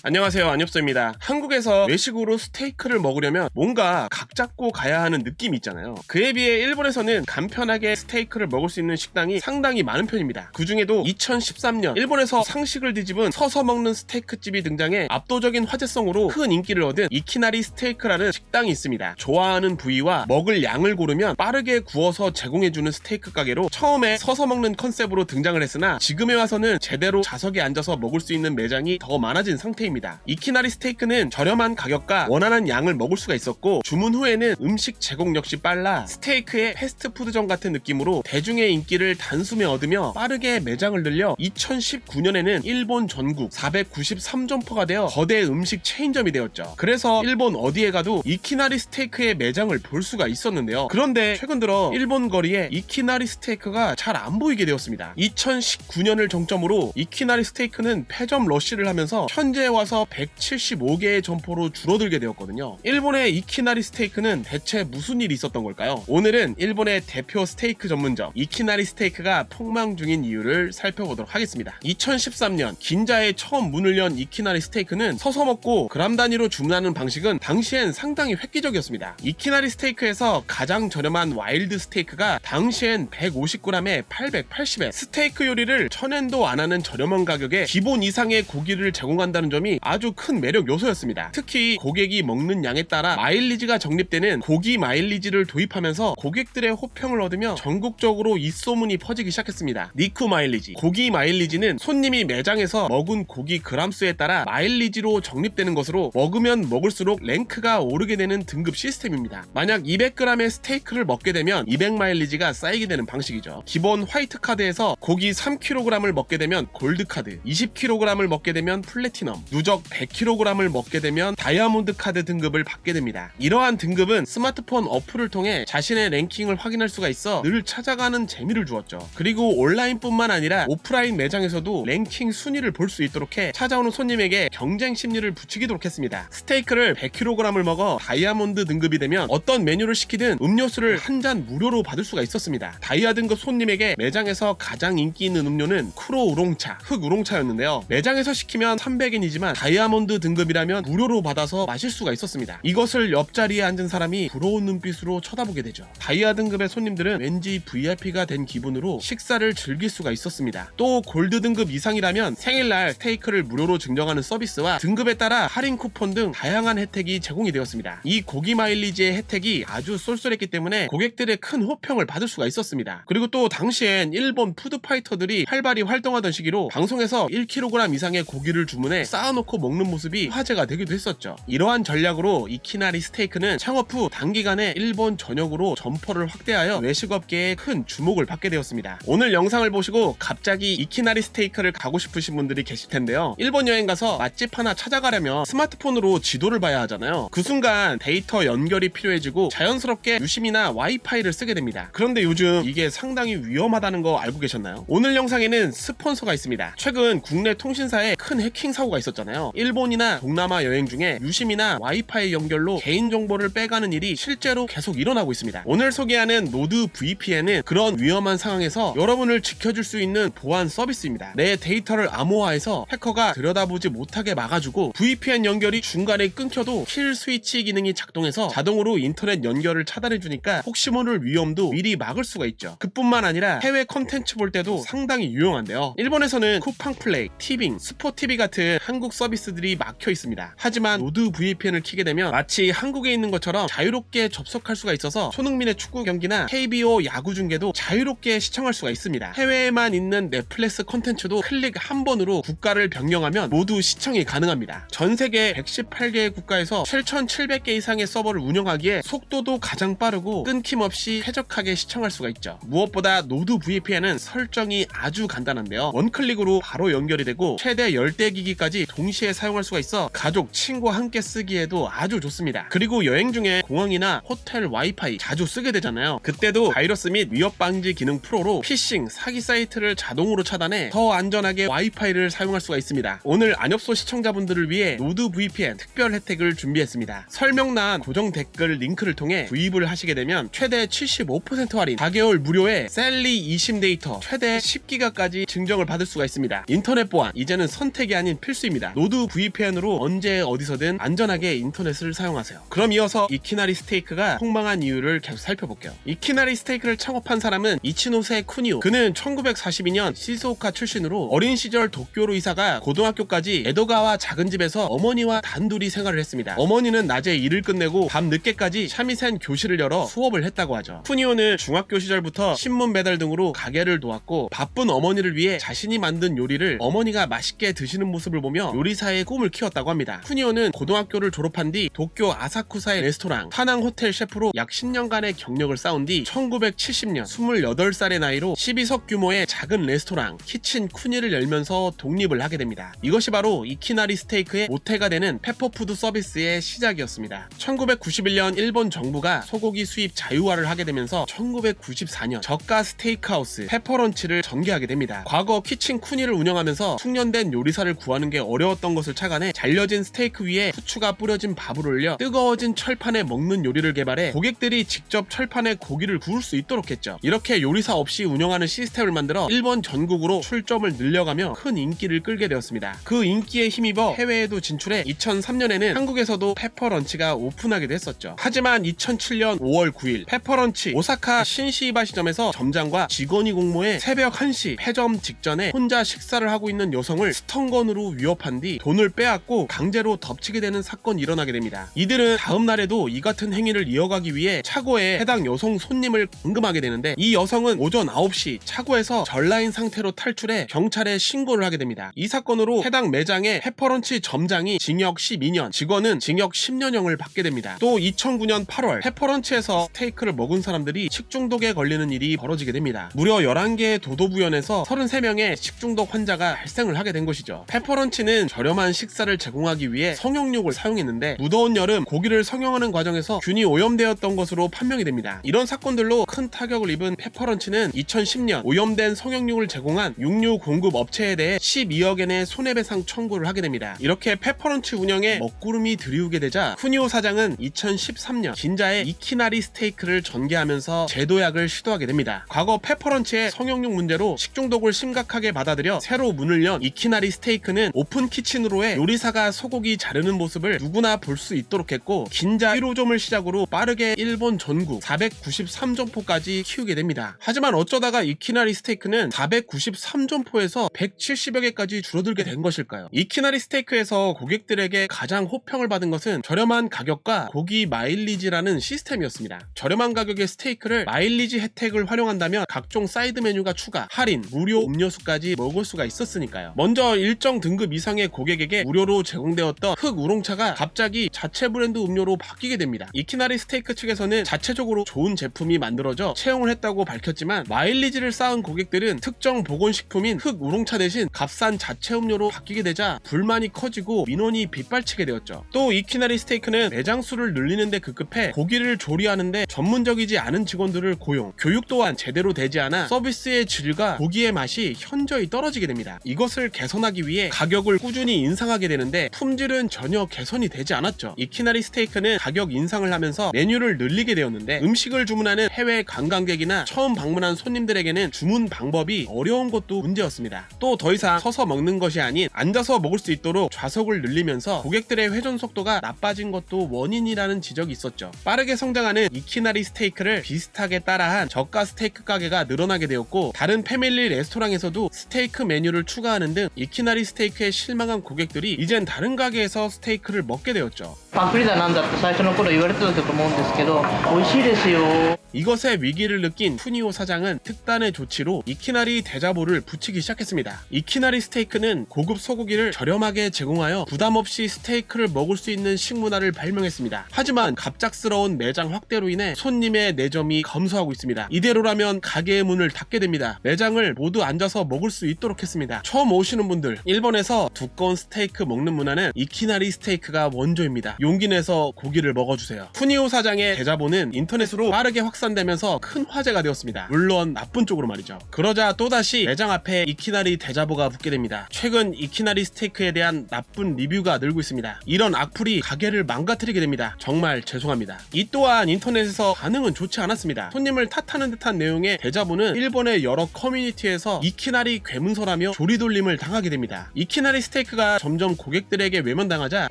안녕하세요, 안엽서입니다. 한국에서 외식으로 스테이크를 먹으려면 뭔가 각 잡고 가야 하는 느낌이 있잖아요. 그에 비해 일본에서는 간편하게 스테이크를 먹을 수 있는 식당이 상당히 많은 편입니다. 그 중에도 2013년 일본에서 상식을 뒤집은 서서 먹는 스테이크집이 등장해 압도적인 화제성으로 큰 인기를 얻은 이키나리 스테이크라는 식당이 있습니다. 좋아하는 부위와 먹을 양을 고르면 빠르게 구워서 제공해주는 스테이크 가게로 처음에 서서 먹는 컨셉으로 등장을 했으나 지금에 와서는 제대로 좌석에 앉아서 먹을 수 있는 매장이 더 많아진 상태입니다. 이키나리 스테이크는 저렴한 가격과 원하는 양을 먹을 수가 있었고, 주문 후에는 음식 제공 역시 빨라 스테이크의 패스트푸드점 같은 느낌으로 대중의 인기를 단숨에 얻으며 빠르게 매장을 늘려 2019년에는 일본 전국 493점포가 되어 거대 음식 체인점이 되었죠. 그래서 일본 어디에 가도 이키나리 스테이크의 매장을 볼 수가 있었는데요. 그런데 최근 들어 일본 거리에 이키나리 스테이크가 잘 안 보이게 되었습니다. 2019년을 정점으로 이키나리 스테이크는 폐점 러쉬를 하면서 현재 와서 175개의 점포로 줄어들게 되었거든요. 일본의 이키나리 스테이크는 대체 무슨 일이 있었던 걸까요? 오늘은 일본의 대표 스테이크 전문점 이키나리 스테이크가 폭망 중인 이유를 살펴보도록 하겠습니다. 2013년 긴자에 처음 문을 연 이키나리 스테이크는 서서 먹고 그람 단위로 주문하는 방식은 당시엔 상당히 획기적이었습니다. 이키나리 스테이크에서 가장 저렴한 와일드 스테이크가 당시엔 150g에 880엔, 스테이크 요리를 1000엔도 안 하는 저렴한 가격에 기본 이상의 고기를 제공한다는 점이 아주 큰 매력 요소였습니다. 특히 고객이 먹는 양에 따라 마일리지가 적립되는 고기 마일리지를 도입하면서 고객들의 호평을 얻으며 전국적으로 이 소문이 퍼지기 시작했습니다. 니쿠 마일리지. 고기 마일리지는 손님이 매장에서 먹은 고기 그람수에 따라 마일리지로 적립되는 것으로 먹으면 먹을수록 랭크가 오르게 되는 등급 시스템입니다. 만약 200g의 스테이크를 먹게 되면 200마일리지가 쌓이게 되는 방식이죠. 기본 화이트 카드에서 고기 3kg을 먹게 되면 골드 카드, 20kg을 먹게 되면 플래티넘, 누적 100kg을 먹게 되면 다이아몬드 카드 등급을 받게 됩니다. 이러한 등급은 스마트폰 어플을 통해 자신의 랭킹을 확인할 수가 있어 늘 찾아가는 재미를 주었죠. 그리고 온라인뿐만 아니라 오프라인 매장에서도 랭킹 순위를 볼 수 있도록 해 찾아오는 손님에게 경쟁 심리를 붙이도록 했습니다. 스테이크를 100kg을 먹어 다이아몬드 등급이 되면 어떤 메뉴를 시키든 음료수를 한 잔 무료로 받을 수가 있었습니다. 다이아 등급 손님에게 매장에서 가장 인기 있는 음료는 쿠로 우롱차, 흑 우롱차였는데요. 매장에서 시키면 300엔이지만 다이아몬드 등급이라면 무료로 받아서 마실 수가 있었습니다. 이것을 옆자리에 앉은 사람이 부러운 눈빛으로 쳐다보게 되죠. 다이아 등급의 손님들은 왠지 VIP가 된 기분으로 식사를 즐길 수가 있었습니다. 또 골드 등급 이상이라면 생일날 스테이크를 무료로 증정하는 서비스와 등급에 따라 할인 쿠폰 등 다양한 혜택이 제공이 되었습니다. 이 고기 마일리지의 혜택이 아주 쏠쏠했기 때문에 고객들의 큰 호평을 받을 수가 있었습니다. 그리고 또 당시엔 일본 푸드파이터들이 활발히 활동하던 시기로 방송에서 1kg 이상의 고기를 주문해 쌓아놓고 먹는 모습이 화제가 되기도 했었죠. 이러한 전략으로 이키나리 스테이크는 창업 후 단기간에 일본 전역으로 점포를 확대하여 외식업계에 큰 주목을 받게 되었습니다. 오늘 영상을 보시고 갑자기 이키나리 스테이크를 가고 싶으신 분들이 계실 텐데요. 일본 여행 가서 맛집 하나 찾아가려면 스마트폰으로 지도를 봐야 하잖아요. 그 순간 데이터 연결이 필요해지고 자연스럽게 유심이나 와이파이를 쓰게 됩니다. 그런데 요즘 이게 상당히 위험하다는 거 알고 계셨나요? 오늘 영상에는 스폰서가 있습니다. 최근 국내 통신사에 큰 해킹 사고가 있었잖아요. 일본이나 동남아 여행 중에 유심이나 와이파이 연결로 개인정보를 빼가는 일이 실제로 계속 일어나고 있습니다. 오늘 소개하는 노드 VPN은 그런 위험한 상황에서 여러분을 지켜줄 수 있는 보안 서비스입니다. 내 데이터를 암호화해서 해커가 들여다보지 못하게 막아주고, VPN 연결이 중간에 끊겨도 킬 스위치 기능이 작동해서 자동으로 인터넷 연결을 차단해주니까 혹시 모를 위험도 미리 막을 수가 있죠. 그뿐만 아니라 해외 컨텐츠 볼 때도 상당히 유용한데요. 일본에서는 쿠팡플레이, 티빙, 스포티비 같은 한국 서비스들이 막혀 있습니다. 하지만 노드 VPN을 켜게 되면 마치 한국에 있는 것처럼 자유롭게 접속할 수가 있어서 손흥민의 축구 경기나 KBO 야구 중계도 자유롭게 시청할 수가 있습니다. 해외에만 있는 넷플릭스 콘텐츠도 클릭 한 번으로 국가를 변경하면 모두 시청이 가능합니다. 전 세계 118개의 국가에서 7,700개 이상의 서버를 운영하기에 속도도 가장 빠르고 끊김없이 쾌적하게 시청할 수가 있죠. 무엇보다 노드 VPN은 설정이 아주 간단한데요. 원클릭으로 바로 연결이 되고 최대 10대 기기까지 동시에 사용할 수가 있어 가족, 친구와 함께 쓰기에도 아주 좋습니다. 그리고 여행 중에 공항이나 호텔 와이파이 자주 쓰게 되잖아요. 그때도 바이러스 및 위협 방지 기능 프로로 피싱, 사기 사이트를 자동으로 차단해 더 안전하게 와이파이를 사용할 수가 있습니다. 오늘 안엽소 시청자분들을 위해 노드 VPN 특별 혜택을 준비했습니다. 설명란 고정 댓글 링크를 통해 구입을 하시게 되면 최대 75% 할인, 4개월 무료에 셀리 eSIM 데이터 최대 10기가까지 증정을 받을 수가 있습니다. 인터넷 보안, 이제는 선택이 아닌 필수입니다. 있습니다. 노드 VPN으로 언제 어디서든 안전하게 인터넷을 사용하세요. 그럼 이어서 이키나리 스테이크가 폭망한 이유를 계속 살펴볼게요. 이키나리 스테이크를 창업한 사람은 이치노세 쿠니오. 그는 1942년 시즈오카 출신으로 어린 시절 도쿄로 이사가 고등학교까지 에도가와 작은 집에서 어머니와 단둘이 생활을 했습니다. 어머니는 낮에 일을 끝내고 밤 늦게까지 샤미센 교실을 열어 수업을 했다고 하죠. 쿠니오는 중학교 시절부터 신문 배달 등으로 가게를 도왔고 바쁜 어머니를 위해 자신이 만든 요리를 어머니가 맛있게 드시는 모습을 보며 요리사의 꿈을 키웠다고 합니다. 쿠니오는 고등학교를 졸업한 뒤 도쿄 아사쿠사의 레스토랑 타낭 호텔 셰프로 약 10년간의 경력을 쌓은 뒤 1970년 28살의 나이로 12석 규모의 작은 레스토랑 키친 쿠니를 열면서 독립을 하게 됩니다. 이것이 바로 이키나리 스테이크의 모태가 되는 페퍼푸드 서비스의 시작이었습니다. 1991년 일본 정부가 소고기 수입 자유화를 하게 되면서 1994년 저가 스테이크하우스 페퍼런치를 전개하게 됩니다. 과거 키친 쿠니를 운영하면서 숙련된 요리사를 구하는 게 어려웠던 것을 착안해 잘려진 스테이크 위에 후추가 뿌려진 밥을 올려 뜨거워진 철판에 먹는 요리를 개발해 고객들이 직접 철판에 고기를 구울 수 있도록 했죠. 이렇게 요리사 없이 운영하는 시스템을 만들어 일본 전국으로 출점을 늘려가며 큰 인기를 끌게 되었습니다. 그 인기에 힘입어 해외에도 진출해 2003년에는 한국에서도 페퍼런치가 오픈하기도 했었죠. 하지만 2007년 5월 9일 페퍼런치 오사카 신시이바 시점에서 점장과 직원이 공모해 새벽 1시 폐점 직전에 혼자 식사를 하고 있는 여성을 스턴건으로 위협한 뒤 돈을 빼앗고 강제로 덮치게 되는 사건이 일어나게 됩니다. 이들은 다음 날에도 이 같은 행위를 이어가기 위해 차고에 해당 여성 손님을 감금하게 되는데 이 여성은 오전 9시 차고에서 전라인 상태로 탈출해 경찰에 신고를 하게 됩니다. 이 사건으로 해당 매장의 페퍼런치 점장이 징역 12년, 직원은 징역 10년형을 받게 됩니다. 또 2009년 8월 페퍼런치에서 스테이크를 먹은 사람들이 식중독에 걸리는 일이 벌어지게 됩니다. 무려 11개의 도도부현에서 33명의 식중독 환자가 발생을 하게 된 것이죠. 페퍼런치는 저렴한 식사를 제공하기 위해 성형육을 사용했는데 무더운 여름 고기를 성형하는 과정에서 균이 오염되었던 것으로 판명이 됩니다. 이런 사건들로 큰 타격을 입은 페퍼런치는 2010년 오염된 성형육을 제공한 육류 공급 업체에 대해 12억엔의 손해배상 청구를 하게 됩니다. 이렇게 페퍼런치 운영에 먹구름이 들이우게 되자 쿠니오 사장은 2013년 긴자의 이키나리 스테이크를 전개하면서 제도약을 시도하게 됩니다. 과거 페퍼런치의 성형육 문제로 식중독을 심각하게 받아들여 새로 문을 연 이키나리 스테이크는 오픈 키친으로의 요리사가 소고기 자르는 모습을 누구나 볼 수 있도록 했고 긴자 1호점을 시작으로 빠르게 일본 전국 493점포까지 키우게 됩니다. 하지만 어쩌다가 이키나리 스테이크는 493점포에서 170여 개까지 줄어들게 된 것일까요? 이키나리 스테이크에서 고객들에게 가장 호평을 받은 것은 저렴한 가격과 고기 마일리지라는 시스템이었습니다. 저렴한 가격의 스테이크를 마일리지 혜택을 활용한다면 각종 사이드 메뉴가 추가, 할인, 무료 음료수까지 먹을 수가 있었으니까요. 먼저 일정 등급 이상의 고객에게 무료로 제공되었던 흑 우롱차가 갑자기 자체 브랜드 음료로 바뀌게 됩니다. 이키나리 스테이크 측에서는 자체적으로 좋은 제품이 만들어져 채용을 했다고 밝혔지만 마일리지를 쌓은 고객들은 특정 보건식품인 흑 우롱차 대신 값싼 자체 음료로 바뀌게 되자 불만이 커지고 민원이 빗발치게 되었죠. 또 이키나리 스테이크는 매장 수를 늘리는데 급급해 고기를 조리하는데 전문적이지 않은 직원들을 고용, 교육 또한 제대로 되지 않아 서비스의 질과 고기의 맛이 현저히 떨어지게 됩니다. 이것을 개선하기 위해 가격을 꾸준히 인상하게 되는데 품질은 전혀 개선이 되지 않았죠. 이키나리 스테이크는 가격 인상을 하면서 메뉴를 늘리게 되었는데 음식을 주문하는 해외 관광객이나 처음 방문한 손님들에게는 주문 방법이 어려운 것도 문제였습니다. 또 더 이상 서서 먹는 것이 아닌 앉아서 먹을 수 있도록 좌석을 늘리면서 고객들의 회전 속도가 나빠진 것도 원인이라는 지적이 있었죠. 빠르게 성장하는 이키나리 스테이크를 비슷하게 따라한 저가 스테이크 가게가 늘어나게 되었고 다른 패밀리 레스토랑에서도 스테이크 메뉴를 추가하는 등 이키나리 스테이크에 실망한 고객들이 이젠 다른 가게에서 스테이크를 먹게 되었죠. パンクリだなんだって最初の頃言われてたと思うんですけど美味しいですよ。 이것에 위기를 느낀 쿠니오 사장은 특단의 조치로 이키나리 대자보를 붙이기 시작했습니다. 이키나리 스테이크는 고급 소고기를 저렴하게 제공하여 부담없이 스테이크를 먹을 수 있는 식문화를 발명했습니다. 하지만 갑작스러운 매장 확대로 인해 손님의 내점이 감소하고 있습니다. 이대로라면 가게의 문을 닫게 됩니다. 매장을 모두 앉아서 먹을 수 있도록 했습니다. 처음 오시는 분들, 일본에서 두꺼운 스테이크 먹는 문화는 이키나리 스테이크가 원조입니다. 용기 내서 고기를 먹어주세요. 쿠니오 사장의 대자보는 인터넷으로 빠르게 확산되면서 큰 화제가 되었습니다. 물론 나쁜 쪽으로 말이죠. 그러자 또다시 매장 앞에 이키나리 대자보가 붙게 됩니다. 최근 이키나리 스테이크에 대한 나쁜 리뷰가 늘고 있습니다. 이런 악플이 가게를 망가뜨리게 됩니다. 정말 죄송합니다. 이 또한 인터넷에서 반응은 좋지 않았습니다. 손님을 탓하는 듯한 내용의 대자보는 일본의 여러 커뮤니티에서 이키나리 괴문서라며 조리돌림을 당하게 됩니다. 이키나리 스테이크가 점점 고객들에게 외면당하자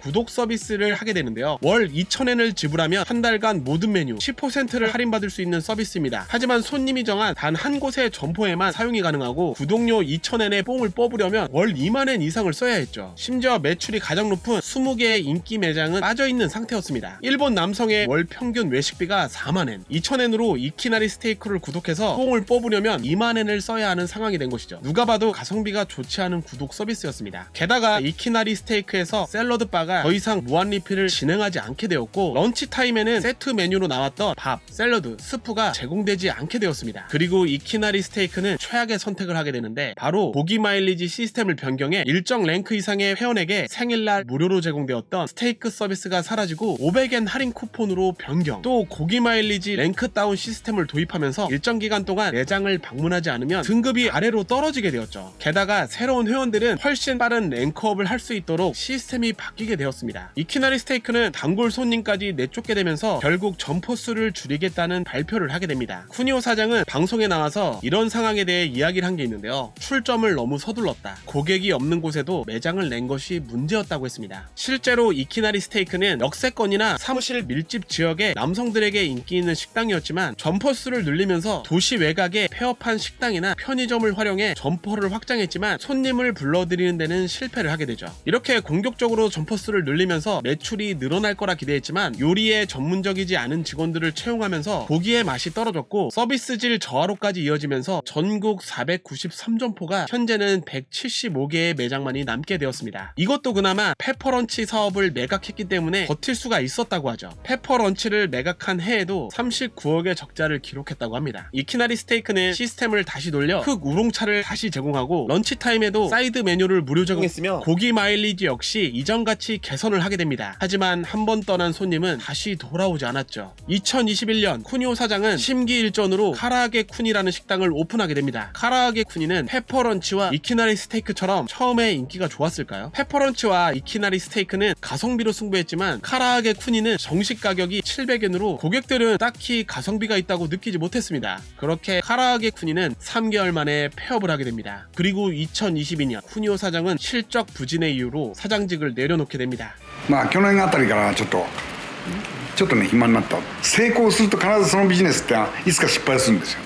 구독 서비스를 하게 되는데요. 월 2,000엔을 지불하면 한 달간 모든 메뉴 10%를 할인받을 수 있는 서비스입니다. 하지만 손님이 정한 단 한 곳의 점포에만 사용이 가능하고 구독료 2,000엔의 뽕을 뽑으려면 월 2만엔 이상을 써야 했죠. 심지어 매출이 가장 높은 20개의 인기 매장은 빠져있는 상태였습니다. 일본 남성의 월 평균 외식비가 4만엔, 2,000엔으로 이키나리 스테이크를 구독해서 뽕을 뽑으려면 2만엔을 써야 하는 상황이 된 것이죠. 누가 봐도 가성비가 좋지 않은 구독 서비스였습니다. 게다가 이키나리 스테이크에서 샐러드 바가 더 이상 무한 리필을 진행하지 않게 되었고, 런치 타임에는 세트 메뉴로 나왔던 밥, 샐러드, 스프가 제공되지 않게 되었습니다. 그리고 이키나리 스테이크는 최악의 선택을 하게 되는데 바로 고기 마일리지 시스템을 변경해 일정 랭크 이상의 회원에게 생일날 무료로 제공되었던 스테이크 서비스가 사라지고 500엔 할인 쿠폰으로 변경, 또 고기 마일리지 랭크 다운 시스템을 도입하면서 일정 기간 동안 매장을 방문하지 않으면 등급이 아래로 떨어지게 되었죠. 게다가 새로운 회원들은 훨씬 빠른 랭크업을 할 수 있도록 시스템이 바뀌게 되었습니다. 이키나리 스테이크는 단골 손님까지 내쫓게 되면서 결국 점포 수를 줄이겠다는 발표를 하게 됩니다. 쿠니오 사장은 방송에 나와서 이런 상황에 대해 이야기를 한 게 있는데요. 출점을 너무 서둘렀다. 고객이 없는 곳에도 매장을 낸 것이 문제였다고 했습니다. 실제로 이키나리 스테이크는 역세권이나 사무실 밀집 지역에 남성들에게 인기 있는 식당이었지만 점포 수를 늘리면서 도시 외곽의 폐업한 식당이나 편의점을 활용해 점포를 확장했지만 손님을 불러들이는 데는 실패를 하게 되죠. 이렇게 공격적으로 점포 수를 늘리면서 매출이 늘어날 거라 기대했지만 요리에 전문적이지 않은 직원들을 채용하면서 고기의 맛이 떨어졌고 서비스질 저하로까지 이어지면서 전국 493점포가 현재는 175개의 매장만이 남게 되었습니다. 이것도 그나마 페퍼런치 사업을 매각했기 때문에 버틸 수가 있었다고 하죠. 페퍼런치를 매각한 해에도 39억의 적자를 기록했다고 합니다. 이키나리 스테이크는 시스템을 다시 돌려 흑 우롱차를 다시 제공하고 런치타임에도 사이드 메뉴를 무료 제공했으며 고기 마일리지 역시 이전같이 개선을 하게 됩니다. 하지만 한 번 떠난 손님은 다시 돌아오지 않았죠. 2021년 쿠니오 사장은 심기일전으로 카라아게 쿠니라는 식당을 오픈하게 됩니다. 카라아게 쿠니는 페퍼런치와 이키나리 스테이크처럼 처음에 인기가 좋았을까요? 페퍼런치와 이키나리 스테이크는 가성비로 승부했지만 카라아게 쿠니는 정식 가격이 700엔으로 고객들은 딱히 가성비가 있다고 느끼지 못했습니다. 그렇게 카라아게 쿠니는 3개월 만에 폐업을 하게 됩니다. 그리고 2022년 쿠니오 사장은 실적 부진의 이유로 사장직을 내려놓게 됩니다. まあ去年あたりからちょっとね暇になった。成功すると必ずそのビジネスっていつか失敗するんですよ。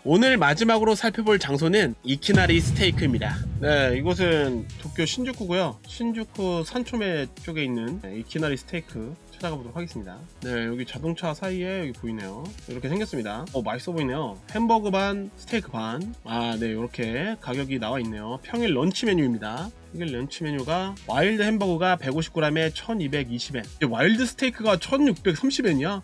오늘 마지막으로 살펴볼 장소는 이키나리 스테이크입니다. 네, 이곳은 도쿄 신주쿠고요. 신주쿠 산초메 쪽에 있는 이키나리 스테이크 찾아가 보도록 하겠습니다. 네, 여기 자동차 사이에 여기 보이네요. 이렇게 생겼습니다. 맛있어 보이네요. 햄버거 반, 스테이크 반. 아, 네, 이렇게 가격이 나와 있네요. 평일 런치 메뉴입니다. 이게 런치 메뉴가 와일드 햄버거가 150g에 1220엔, 와일드 스테이크가 1630엔이야?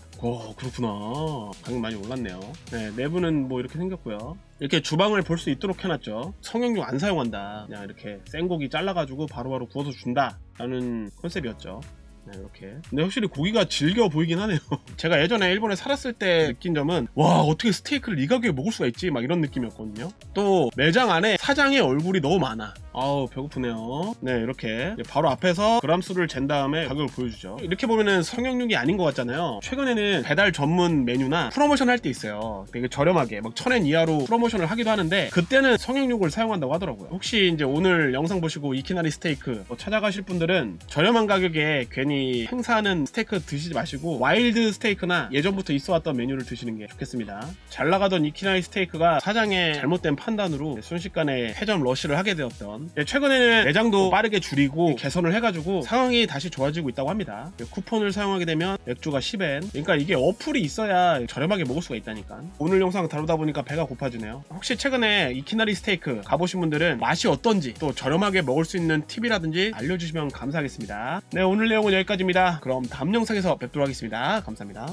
그렇구나. 가격 많이 올랐네요. 네, 내부는 뭐 이렇게 생겼고요. 이렇게 주방을 볼 수 있도록 해놨죠. 성형용 안 사용한다. 그냥 이렇게 생고기 잘라가지고 바로바로 구워서 준다 라는 컨셉이었죠. 네, 이렇게. 근데 확실히 고기가 질겨 보이긴 하네요. 제가 예전에 일본에 살았을 때 느낀 점은 와, 어떻게 스테이크를 이 가격에 먹을 수가 있지? 막 이런 느낌이었거든요. 또 매장 안에 사장의 얼굴이 너무 많아. 아우, 배고프네요. 네, 이렇게 바로 앞에서 그람수를 잰 다음에 가격을 보여주죠. 이렇게 보면은 성형육이 아닌 것 같잖아요. 최근에는 배달 전문 메뉴나 프로모션 할 때 있어요. 되게 저렴하게 막 1000엔 이하로 프로모션을 하기도 하는데 그때는 성형육을 사용한다고 하더라고요. 혹시 이제 오늘 영상 보시고 이키나리 스테이크 찾아가실 분들은 저렴한 가격에 괜히 행사하는 스테이크 드시지 마시고 와일드 스테이크나 예전부터 있어왔던 메뉴를 드시는 게 좋겠습니다. 잘 나가던 이키나리 스테이크가 사장의 잘못된 판단으로 순식간에 폐점 러시를 하게 되었던, 최근에는 매장도 빠르게 줄이고 개선을 해가지고 상황이 다시 좋아지고 있다고 합니다. 쿠폰을 사용하게 되면 맥주가 10엔, 그러니까 이게 어플이 있어야 저렴하게 먹을 수가 있다니까. 오늘 영상 다루다 보니까 배가 고파지네요. 혹시 최근에 이키나리 스테이크 가보신 분들은 맛이 어떤지 또 저렴하게 먹을 수 있는 팁이라든지 알려주시면 감사하겠습니다. 네, 오늘 내용은 여기까지입니다. 그럼 다음 영상에서 뵙도록 하겠습니다. 감사합니다.